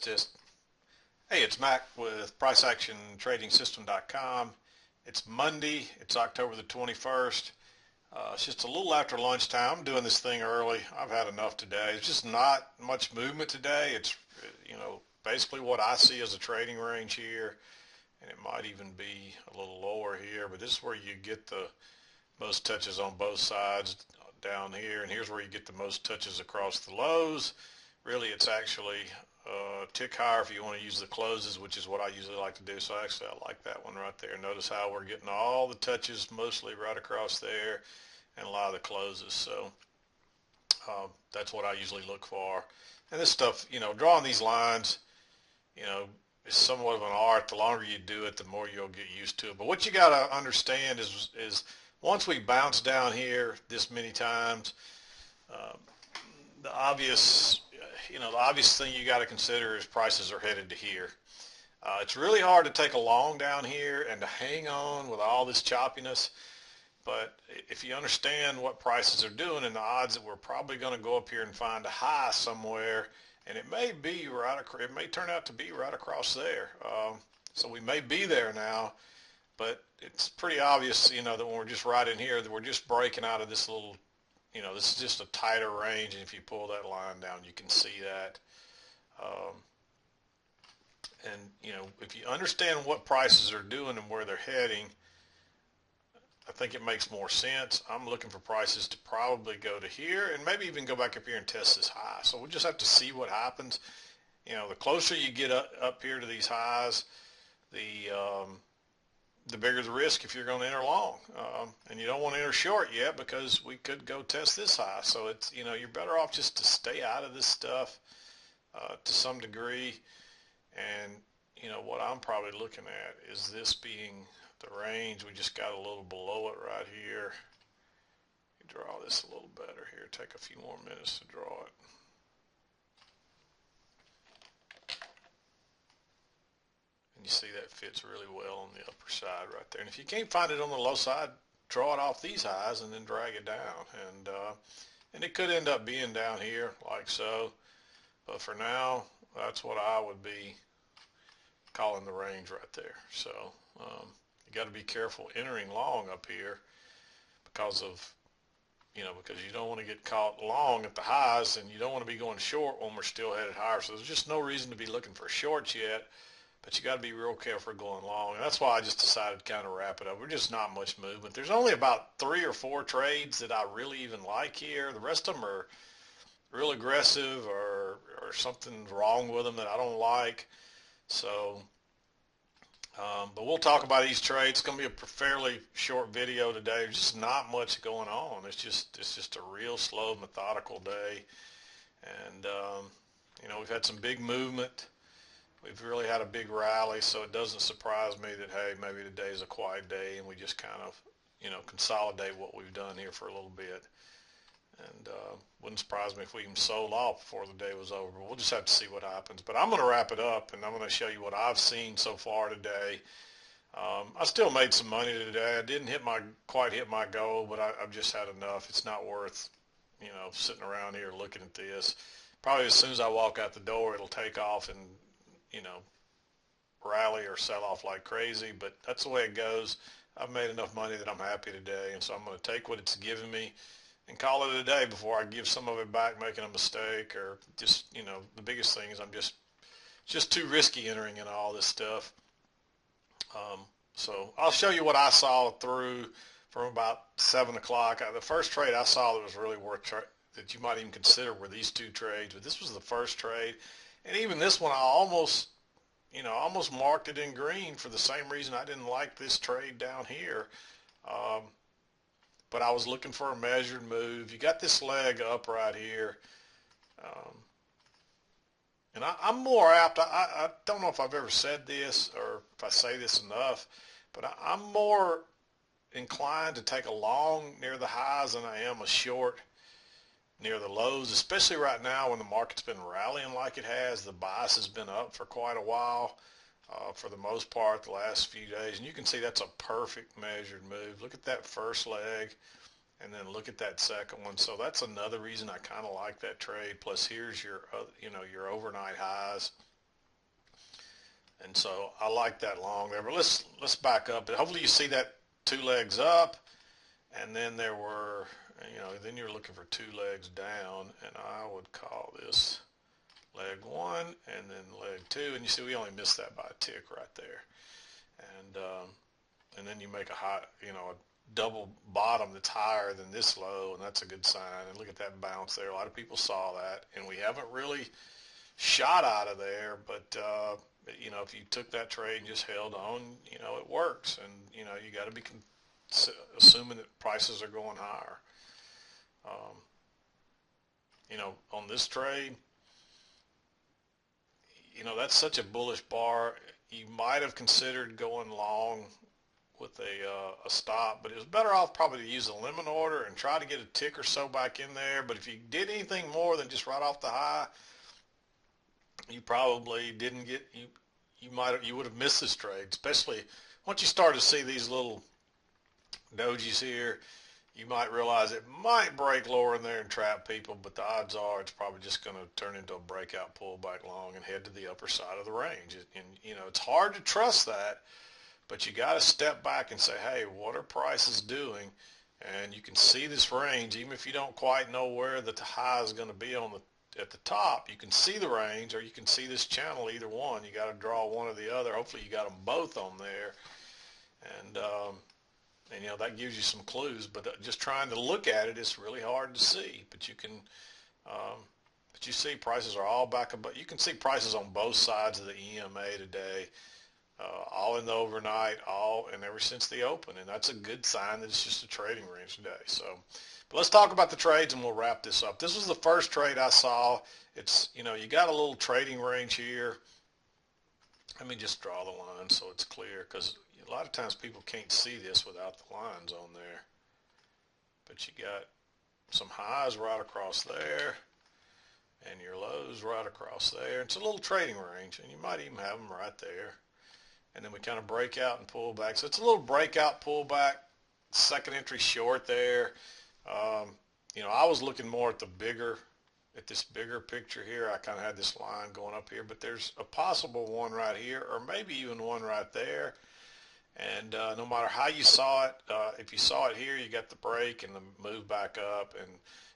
this. Hey, it's Mack with PriceActionTradingSystem.com. It's Monday. It's October the 21st. It's just a little after lunchtime. I'm doing this thing early. I've had enough today. It's just not much movement today. It's, basically what I see as a trading range here, and it might even be a little lower here, but this is where you get the most touches on both sides down here, and here's where you get the most touches across the lows. Really, it's actually a tick higher if you want to use the closes, which is what I usually like to do. So actually, I like that one right there. Notice how we're getting all the touches mostly right across there and a lot of the closes. So that's what I usually look for. And this stuff, drawing these lines, is somewhat of an art. The longer you do it, the more you'll get used to it. But what you got to understand is once we bounce down here this many times, uh, the obvious, the obvious thing you got to consider is prices are headed to here. It's really hard to take a long down here and to hang on with all this choppiness. But if you understand what prices are doing and the odds that we're probably going to go up here and find a high somewhere, and it may be it may turn out to be right across there. So we may be there now, but it's pretty obvious, that when we're just right in here, that we're just breaking out of this little, this is just a tighter range. And if you pull that line down, you can see that. And, if you understand what prices are doing and where they're heading, I think it makes more sense. I'm looking for prices to probably go to here and maybe even go back up here and test this high. So we'll just have to see what happens. The closer you get up here to these highs, the bigger the risk if you're going to enter long. And you don't want to enter short yet because we could go test this high. So it's, you're better off just to stay out of this stuff to some degree. And, what I'm probably looking at is this being the range. We just got a little below it right here. Draw this a little better here. Take a few more minutes to draw it. And you see that fits really well on the upper side right there. And if you can't find it on the low side, draw it off these highs and then drag it down. And it could end up being down here like so. But for now, that's what I would be calling the range right there. So you got to be careful entering long up here because of, because you don't want to get caught long at the highs, and you don't want to be going short when we're still headed higher. So there's just no reason to be looking for shorts yet, but you got to be real careful going long. And that's why I just decided to kind of wrap it up. We're just not much movement. There's only about 3 or 4 trades that I really even like here. The rest of them are real aggressive or something's wrong with them that I don't like. So, but we'll talk about these trades. It's going to be a fairly short video today. There's just not much going on. It's just a real slow, methodical day. And, we've had some big movement. We've really had a big rally, so it doesn't surprise me that, hey, maybe today's a quiet day and we just kind of, consolidate what we've done here for a little bit. And wouldn't surprise me if we even sold off before the day was over. But we'll just have to see what happens. But I'm going to wrap it up, and I'm going to show you what I've seen so far today. I still made some money today. I didn't quite hit my goal, but I've just had enough. It's not worth, sitting around here looking at this. Probably as soon as I walk out the door, it'll take off and, rally or sell off like crazy. But that's the way it goes. I've made enough money that I'm happy today, and so I'm going to take what it's given me and call it a day before I give some of it back making a mistake, or just, the biggest thing is I'm just too risky entering in all this stuff. So I'll show you what I saw through from about 7 o'clock. The first trade I saw that was really worth that you might even consider were these 2 trades, but this was the first trade. And even this one, I almost marked it in green for the same reason I didn't like this trade down here. But I was looking for a measured move. You got this leg up right here. And I'm more apt, I don't know if I've ever said this or if I say this enough, but I'm more inclined to take a long near the highs than I am a short near the lows, especially right now when the market's been rallying like it has. The bias has been up for quite a while. For the most part, the last few days. And you can see that's a perfect measured move. Look at that first leg, and then look at that second one. So that's another reason I kind of like that trade. Plus, here's your, your overnight highs. And so I like that long there. But let's back up. Hopefully you see that two legs up, and then there were, then you're looking for two legs down, and I would call this leg one and then leg two, and you see we only missed that by a tick right there. And then you make a high, a double bottom that's higher than this low, and that's a good sign. And look at that bounce there. A lot of people saw that, and we haven't really shot out of there, but if you took that trade and just held on, it works. And you got to be assuming that prices are going higher. Um, on this trade, that's such a bullish bar. You might have considered going long with a stop, but it was better off probably to use a limit order and try to get a tick or so back in there. But if you did anything more than just right off the high, you probably didn't get you would have missed this trade, especially once you start to see these little dojis here. You might realize it might break lower in there and trap people, but the odds are it's probably just going to turn into a breakout pullback long and head to the upper side of the range. And it's hard to trust that, but you got to step back and say, hey, what are prices doing? And you can see this range, even if you don't quite know where the high is going to be at the top. You can see the range, or you can see this channel, either one. You got to draw one or the other. Hopefully you got them both on there. And that gives you some clues, but just trying to look at it, it's really hard to see. But you can, but you see prices are all back above. You can see prices on both sides of the EMA today, all in the overnight, and ever since the open, and that's a good sign that it's just a trading range today. So, but let's talk about the trades and we'll wrap this up. This was the first trade I saw. It's, you got a little trading range here. Let me just draw the line so it's clear, because a lot of times people can't see this without the lines on there. But you got some highs right across there and your lows right across there. It's a little trading range, and you might even have them right there. And then we kind of break out and pull back. So it's a little breakout pullback, second entry short there. I was looking more at this bigger picture here. I kind of had this line going up here, but there's a possible one right here, or maybe even one right there. And no matter how you saw it, if you saw it here, you got the break and the move back up, and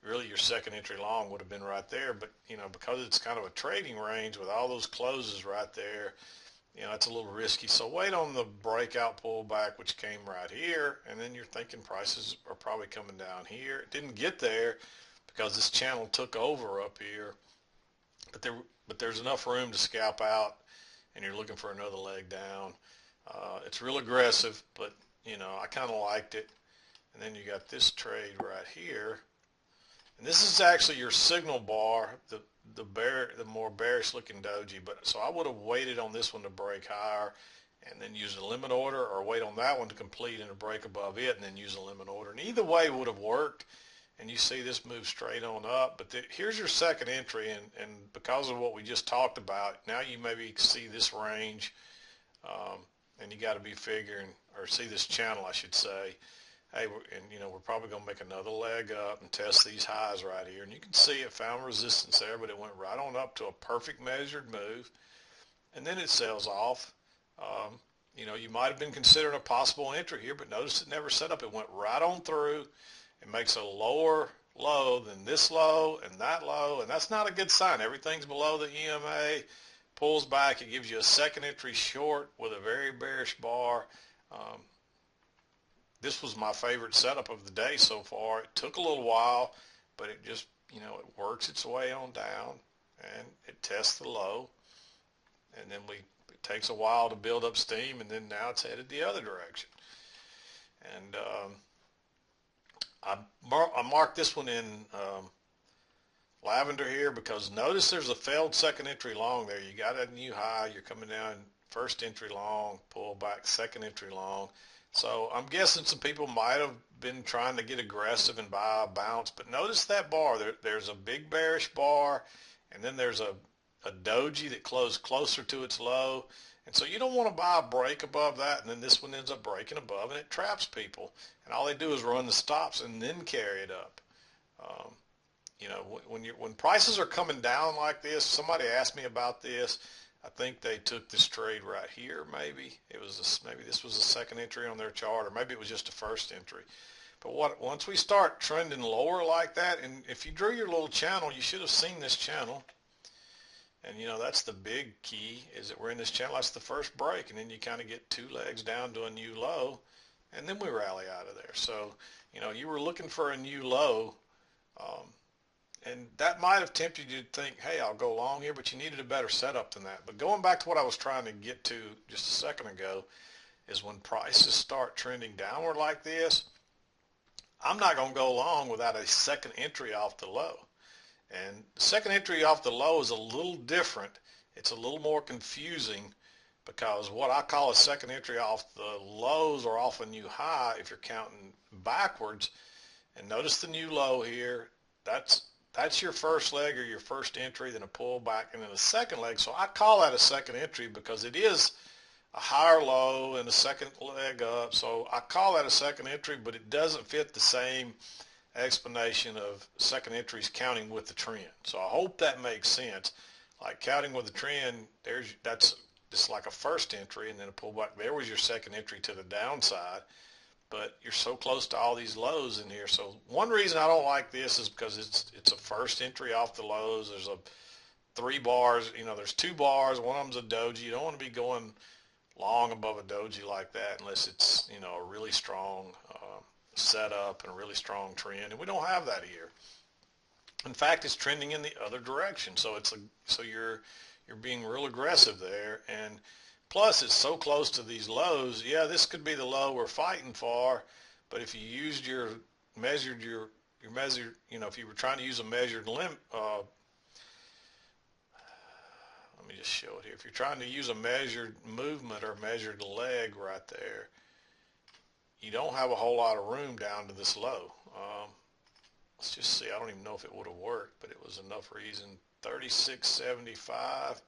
really your second entry long would have been right there. But, because it's kind of a trading range with all those closes right there, it's a little risky. So wait on the breakout pullback, which came right here, and then you're thinking prices are probably coming down here. It didn't get there because this channel took over up here, but there's enough room to scalp out, and you're looking for another leg down. It's real aggressive, but I kind of liked it. And then you got this trade right here, and this is actually your signal bar, the more bearish looking doji. But so I would have waited on this one to break higher, and then use a limit order, or wait on that one to complete and a break above it, and then use a limit order. And either way would have worked. And you see this move straight on up. But here's your second entry, and because of what we just talked about, now you maybe see this range. And you got to be figuring, or see this channel, I should say, hey, we're probably going to make another leg up and test these highs right here. And you can see it found resistance there, but it went right on up to a perfect measured move. And then it sells off. You might have been considering a possible entry here, but notice it never set up. It went right on through. It makes a lower low than this low and that low, and that's not a good sign. Everything's below the EMA. Pulls back, it gives you a second entry short with a very bearish bar. This was my favorite setup of the day so far. It took a little while, but it just, it works its way on down, and it tests the low, and then it takes a while to build up steam, and then now it's headed the other direction. And I marked this one in lavender here, because notice there's a failed second entry long there. You got a new high, you're coming down, first entry long, pull back, second entry long. So I'm guessing some people might have been trying to get aggressive and buy a bounce, but notice that bar. There's a big bearish bar, and then there's a doji that closed closer to its low. And so you don't want to buy a break above that, and then this one ends up breaking above, and it traps people. And all they do is run the stops and then carry it up. When prices are coming down like this, somebody asked me about this. I think they took this trade right here. Maybe it was maybe this was the second entry on their chart, or maybe it was just a first entry. But once we start trending lower like that, and if you drew your little channel, you should have seen this channel. And that's the big key, is that we're in this channel. That's the first break, and then you kind of get two legs down to a new low, and then we rally out of there. So you were looking for a new low, um, and that might have tempted you to think, hey, I'll go long here, but you needed a better setup than that. But going back to what I was trying to get to just a second ago, is when prices start trending downward like this, I'm not going to go long without a second entry off the low. And the second entry off the low is a little different. It's a little more confusing, because what I call a second entry off the lows or off a new high, if you're counting backwards, and notice the new low here, that's your first leg or your first entry, then a pullback, and then a second leg. So I call that a second entry because it is a higher low and a second leg up. So I call that a second entry, but it doesn't fit the same explanation of second entries counting with the trend. So I hope that makes sense. Like counting with the trend, that's just like a first entry and then a pullback. There was your second entry to the downside, but you're so close to all these lows in here. So one reason I don't like this is because it's a first entry off the lows. There's a 3 bars, there's 2 bars. One of them's a doji. You don't want to be going long above a doji like that unless it's a really strong setup and a really strong trend, and we don't have that here. In fact, it's trending in the other direction, so you're being real aggressive there, and plus it's so close to these lows. Yeah, this could be the low we're fighting for, but if you used your measured, if you were trying to use a measured limit, let me just show it here. If you're trying to use a measured movement or measured leg right there, you don't have a whole lot of room down to this low. Let's just see. I don't even know if it would have worked, but it was enough reason. 36.75.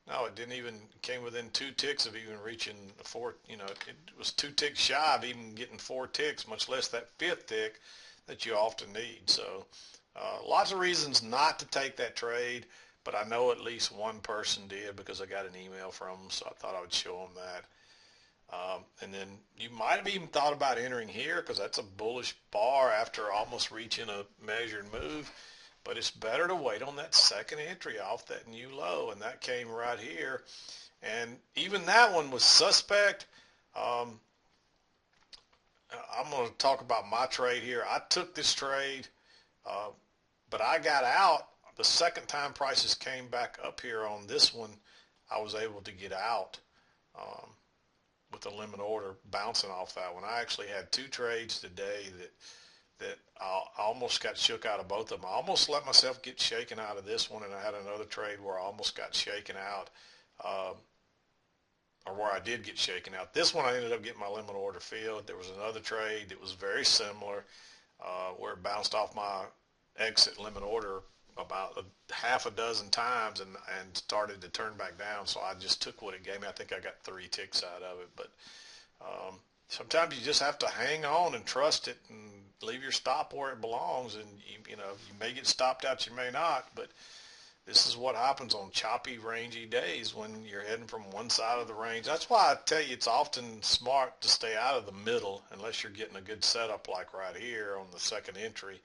No, it didn't even, came within 2 ticks of even reaching the 4, it was 2 ticks shy of even getting 4 ticks, much less that 5th tick that you often need. So lots of reasons not to take that trade, but I know at least one person did because I got an email from them, so I thought I would show them that. And then you might have even thought about entering here because that's a bullish bar after almost reaching a measured move. But it's better to wait on that second entry off that new low, and that came right here. And even that one was suspect. I'm going to talk about my trade here. I took this trade, but I got out the second time prices came back up here on this one. I was able to get out with a limit order bouncing off that one. I actually had 2 trades today that I almost got shook out of both of them. I almost let myself get shaken out of this one, and I had another trade where I almost got shaken out, or where I did get shaken out. This one I ended up getting my limit order filled. There was another trade that was very similar, where it bounced off my exit limit order about half a dozen times and started to turn back down. So I just took what it gave me. I think I got 3 ticks out of it. But sometimes you just have to hang on and trust it and leave your stop where it belongs. And you may get stopped out, you may not. But this is what happens on choppy, rangy days when you're heading from one side of the range. That's why I tell you it's often smart to stay out of the middle unless you're getting a good setup like right here on the second entry.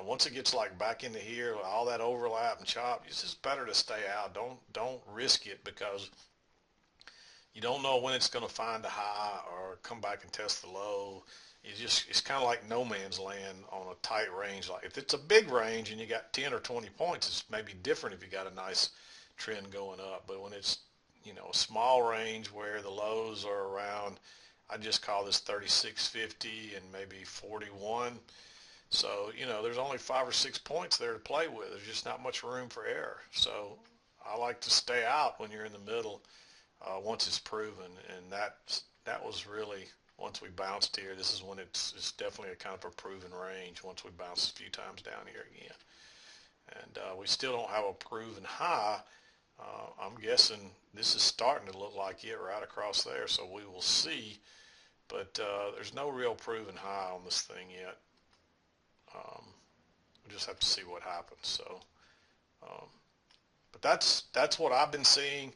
Once it gets like back into here, all that overlap and chop, it's just better to stay out. Don't risk it because you don't know when it's going to find a high or come back and test the low. It's kind of like no man's land on a tight range. Like if it's a big range and you got 10 or 20 points, it's maybe different if you got a nice trend going up. But when it's a small range where the lows are around, I just call this 36.50 and maybe 41. So, there's only 5 or 6 points there to play with. There's just not much room for error. So I like to stay out when you're in the middle once it's proven. And that was really, once we bounced here, this is when it's definitely a kind of a proven range once we bounce a few times down here again. And we still don't have a proven high. I'm guessing this is starting to look like it right across there, so we will see. But there's no real proven high on this thing yet. We'll just have to see what happens. So But that's what I've been seeing.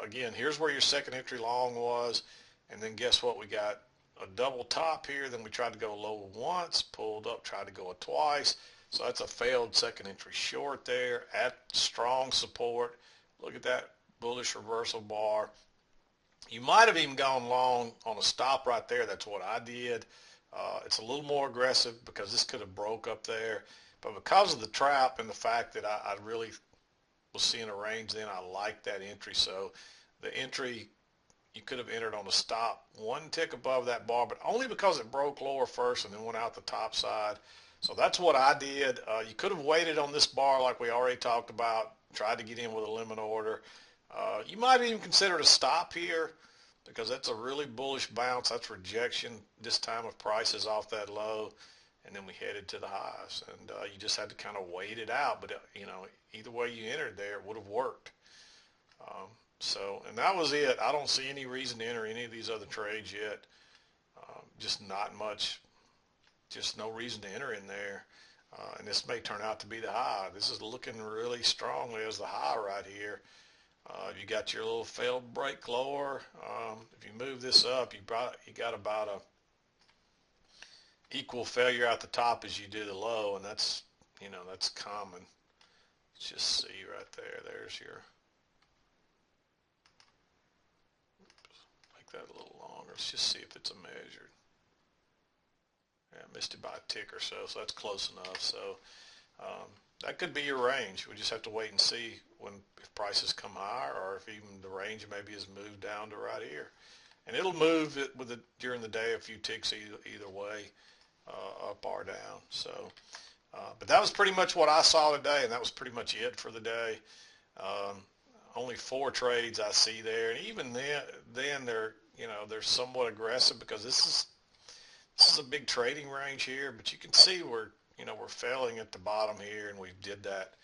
Again, here's where your second entry long was, and then guess what? We got a double top here. Then we tried to go low once, pulled up, tried to go twice. So that's a failed second entry short there at strong support. Look at that bullish reversal bar. You might have even gone long on a stop right there. That's what I did. It's a little more aggressive because this could have broke up there. But because of the trap and the fact that I really was seeing a range then, I like that entry. So the entry, you could have entered on a stop one tick above that bar, but only because it broke lower first and then went out the top side. So that's what I did. You could have waited on this bar like we already talked about, tried to get in with a limit order. You might even consider a stop here because that's a really bullish bounce. That's rejection this time if price is off that low. And then we headed to the highs. And you just had to kind of wait it out. But, either way you entered there, it would have worked. And that was it. I don't see any reason to enter any of these other trades yet. Just not much, just no reason to enter in there. And this may turn out to be the high. This is looking really strongly as the high right here. You got your little failed break lower. If you move this up, you got about a equal failure at the top as you do the low, and that's common. Let's just see right there. There's your, make that a little longer. Let's just see if it's a measured. Yeah, I missed it by a tick or so, so that's close enough. So that could be your range. We just have to wait and see if prices come higher or if even the range maybe is moved down to right here. And it'll move during the day a few ticks either way, up or down. So, but that was pretty much what I saw today, and that was pretty much it for the day. Only 4 trades I see there, and even then they're somewhat aggressive because this is a big trading range here. But you can see we're failing at the bottom here, and we did that.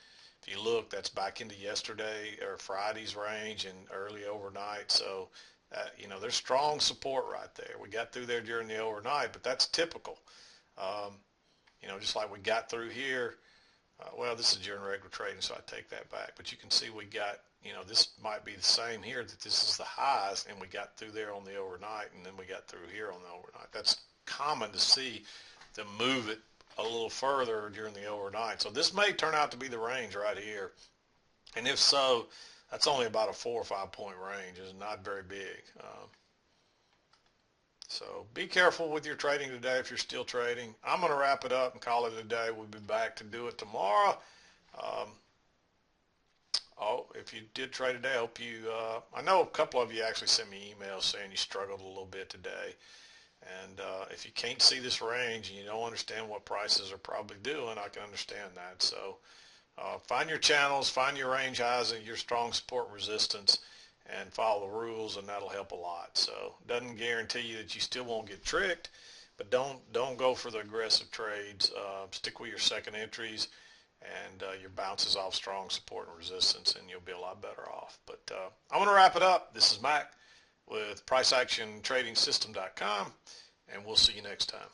If you look, that's back into yesterday or Friday's range and early overnight. So, there's strong support right there. We got through there during the overnight, but that's typical. Just like we got through here. Well, this is during regular trading, so I take that back. But you can see we got, this might be the same here, that this is the highs, and we got through there on the overnight, and then we got through here on the overnight. That's common to see them move it a little further during the overnight. So this may turn out to be the range right here. And if so, that's only about a 4 or 5 point range. It's not very big. So be careful with your trading today if you're still trading. I'm going to wrap it up and call it a day. We'll be back to do it tomorrow. If you did trade today, I hope you, I know a couple of you actually sent me emails saying you struggled a little bit today. And if you can't see this range and you don't understand what prices are probably doing, I can understand that. So find your channels, find your range highs and your strong support resistance, and follow the rules, and that'll help a lot. So it doesn't guarantee you that you still won't get tricked, but don't go for the aggressive trades. Stick with your second entries and your bounces off strong support and resistance, and you'll be a lot better off. But I'm going to wrap it up. This is Mack with PriceActionTradingSystem.com, and we'll see you next time.